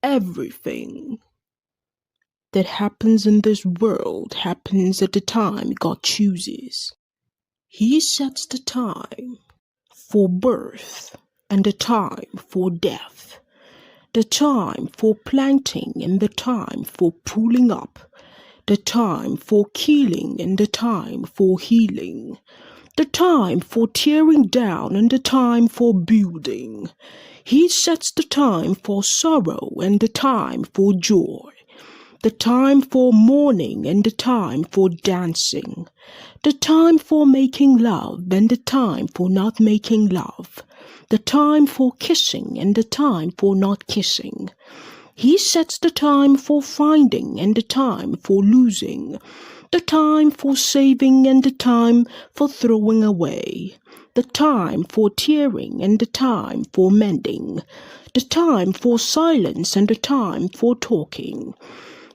everything that happens in this world happens at the time God chooses. He sets the time for birth and the time for death, the time for planting and the time for pulling up, the time for killing and the time for healing, the time for tearing down and the time for building. He sets the time for sorrow and the time for joy, the time for mourning and the time for dancing, the time for making love and the time for not making love, the time for kissing and the time for not kissing. He sets the time for finding and the time for losing, the time for saving and the time for throwing away, the time for tearing and the time for mending, the time for silence and the time for talking.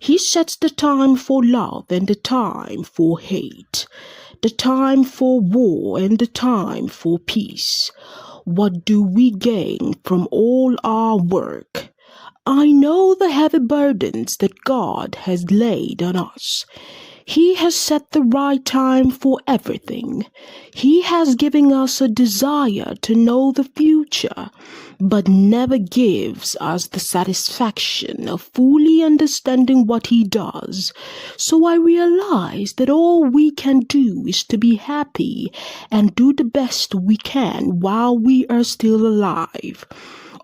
He sets the time for love and the time for hate, the time for war and the time for peace. What do we gain from all our work? I know the heavy burdens that God has laid on us. He has set the right time for everything. He has given us a desire to know the future, but never gives us the satisfaction of fully understanding what He does. So I realize that all we can do is to be happy and do the best we can while we are still alive.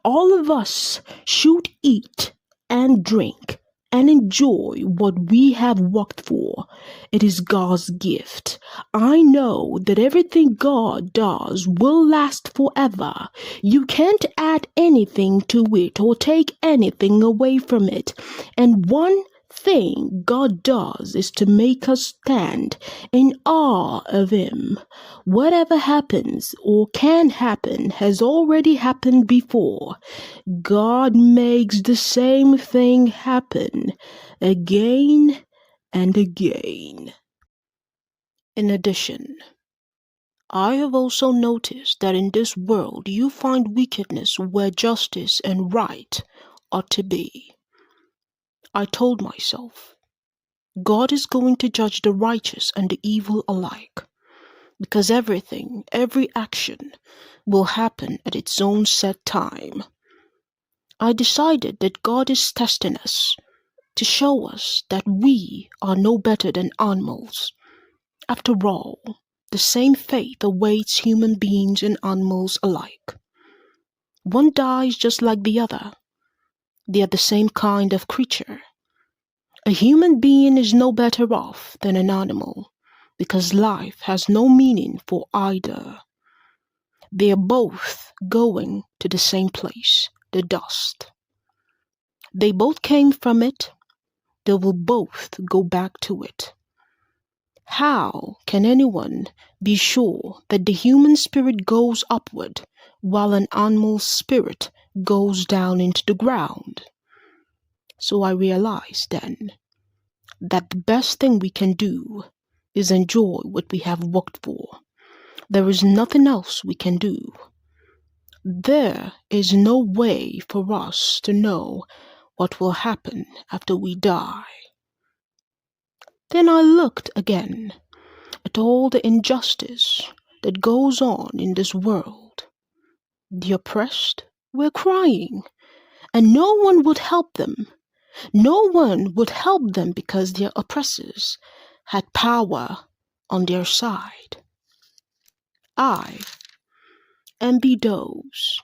All of us should eat and drink and enjoy what we have worked for. It is God's gift. I know that everything God does will last forever. You can't add anything to it or take anything away from it. And one thing God does is to make us stand in awe of Him. Whatever happens or can happen has already happened before. God makes the same thing happen again and again. In addition, I have also noticed that in this world you find wickedness where justice and right ought to be. I told myself, God is going to judge the righteous and the evil alike, because every action will happen at its own set time. I decided that God is testing us to show us that we are no better than animals. After all, the same fate awaits human beings and animals alike. One dies just like the other. They are the same kind of creature. A human being is no better off than an animal, because life has no meaning for either. They are both going to the same place, the dust. They both came from it. They will both go back to it. How can anyone be sure that the human spirit goes upward while an animal spirit goes down into the ground? So I realized then that the best thing we can do is enjoy what we have worked for. There is nothing else we can do. There is no way for us to know what will happen after we die. Then I looked again at all the injustice that goes on in this world. The oppressed were crying, and no one would help them. No one would help them because their oppressors had power on their side. I envy those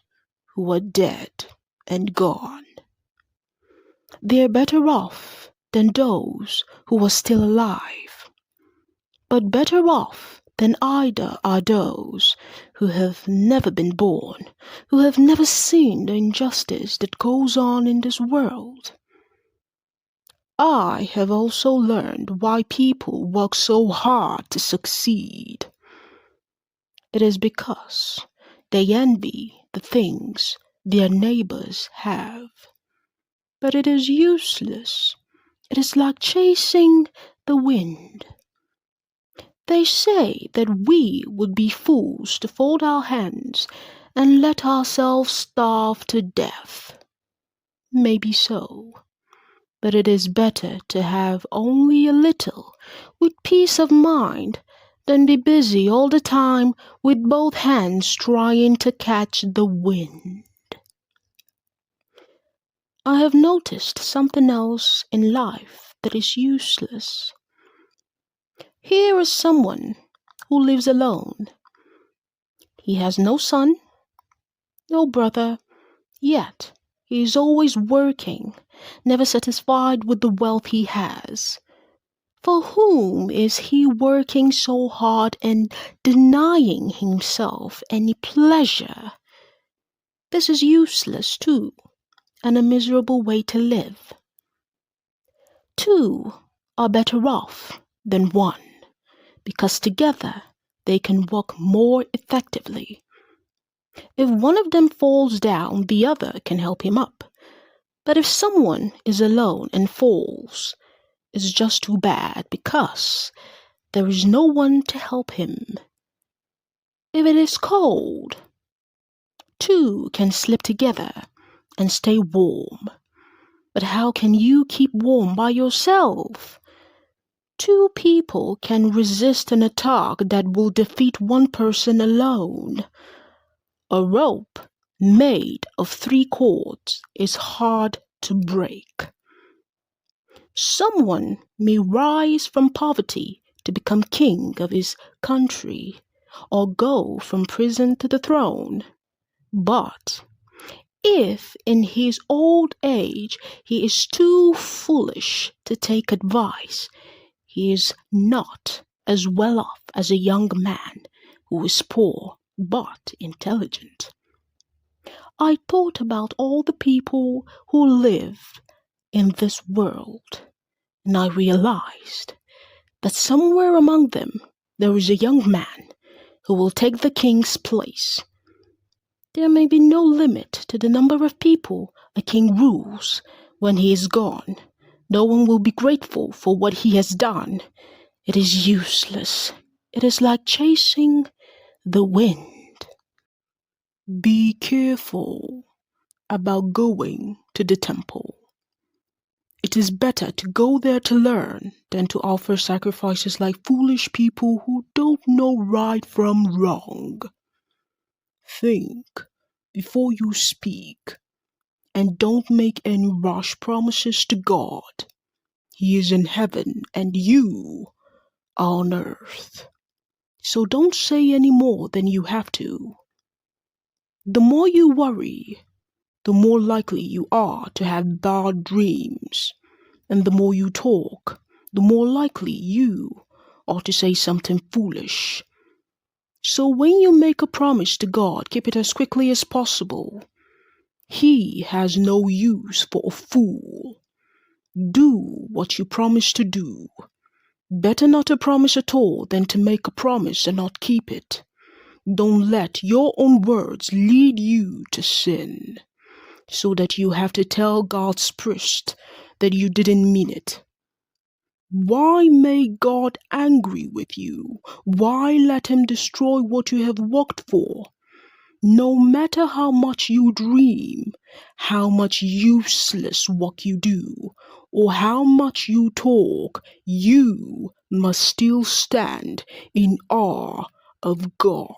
who are dead and gone. They are better off than those who are still alive. But better off than either are those who have never been born, who have never seen the injustice that goes on in this world. I have also learned why people work so hard to succeed. It is because they envy the things their neighbors have. But it is useless. It is like chasing the wind. They say that we would be fools to fold our hands and let ourselves starve to death. Maybe so, but it is better to have only a little with peace of mind than be busy all the time with both hands trying to catch the wind. I have noticed something else in life that is useless. Here is someone who lives alone. He has no son, no brother, yet he is always working, never satisfied with the wealth he has. For whom is he working so hard and denying himself any pleasure? This is useless too, and a miserable way to live. Two are better off than one, because together they can work more effectively. If one of them falls down, the other can help him up. But if someone is alone and falls, it's just too bad because there is no one to help him. If it is cold, two can slip together and stay warm. But how can you keep warm by yourself? Two people can resist an attack that will defeat one person alone. A rope made of 3 cords is hard to break. Someone may rise from poverty to become king of his country, or go from prison to the throne. But if in his old age he is too foolish to take advice, he is not as well off as a young man who is poor but intelligent. I thought about all the people who live in this world, and I realized that somewhere among them there is a young man who will take the king's place. There may be no limit to the number of people a king rules when he is gone. No one will be grateful for what he has done. It is useless. It is like chasing the wind. Be careful about going to the temple. It is better to go there to learn than to offer sacrifices like foolish people who don't know right from wrong. Think before you speak, and don't make any rash promises to God. He is in heaven and you are on earth. So don't say any more than you have to. The more you worry, the more likely you are to have bad dreams. And the more you talk, the more likely you are to say something foolish. So when you make a promise to God, keep it as quickly as possible. He has no use for a fool. Do what you promise to do. Better not to promise at all than to make a promise and not keep it. Don't let your own words lead you to sin, so that you have to tell God's priest that you didn't mean it. Why make God angry with you? Why let him destroy what you have worked for? No matter how much you dream, how much useless work you do, or how much you talk, you must still stand in awe of God.